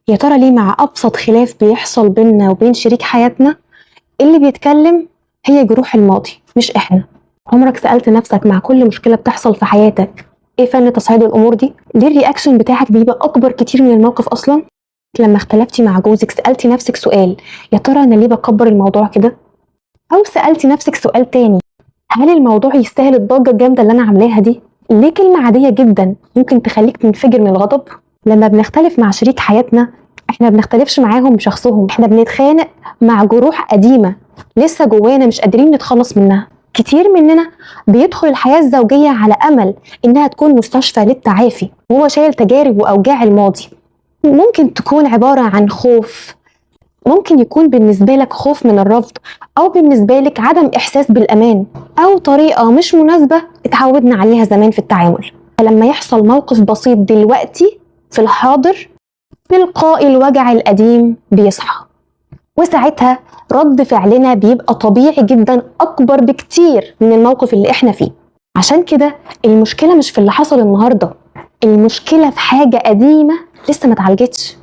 يا ترى ليه مع أبسط خلاف بيحصل بيننا وبين شريك حياتنا اللي بيتكلم هي جروح الماضي مش إحنا؟ عمرك سألت نفسك مع كل مشكلة بتحصل في حياتك إيه فن تصعيد الأمور دي؟ ليه الرياكشن بتاعك بيبقى أكبر كتير من الموقف أصلا؟ لما اختلفتي مع جوزك سألتي نفسك سؤال يا ترى أنا ليه بكبر الموضوع كده؟ أو سألتي نفسك سؤال تاني هل الموضوع يستاهل الضجة الجامدة اللي أنا عاملاها دي؟ ليه كلمة عادية جدا ممكن تخليك تنفجر من الغضب؟ لما بنختلف مع شريك حياتنا احنا بنختلفش معاهم بشخصهم، احنا بنتخانق مع جروح قديمة لسه جوانا مش قادرين نتخلص منها. كتير مننا بيدخل الحياة الزوجية على أمل إنها تكون مستشفى للتعافي وهو شايل تجارب وأوجاع الماضي. ممكن تكون عبارة عن خوف، ممكن يكون بالنسبة لك خوف من الرفض أو بالنسبة لك عدم إحساس بالأمان أو طريقة مش مناسبة اتعودنا عليها زمان في التعامل. فلما يحصل موقف بسيط دلوقتي في الحاضر تلقائي الوجع القديم بيصحى، وساعتها رد فعلنا بيبقى طبيعي جدا أكبر بكتير من الموقف اللي احنا فيه. عشان كده المشكلة مش في اللي حصل النهاردة، المشكلة في حاجة قديمة لسه ما اتعالجتش.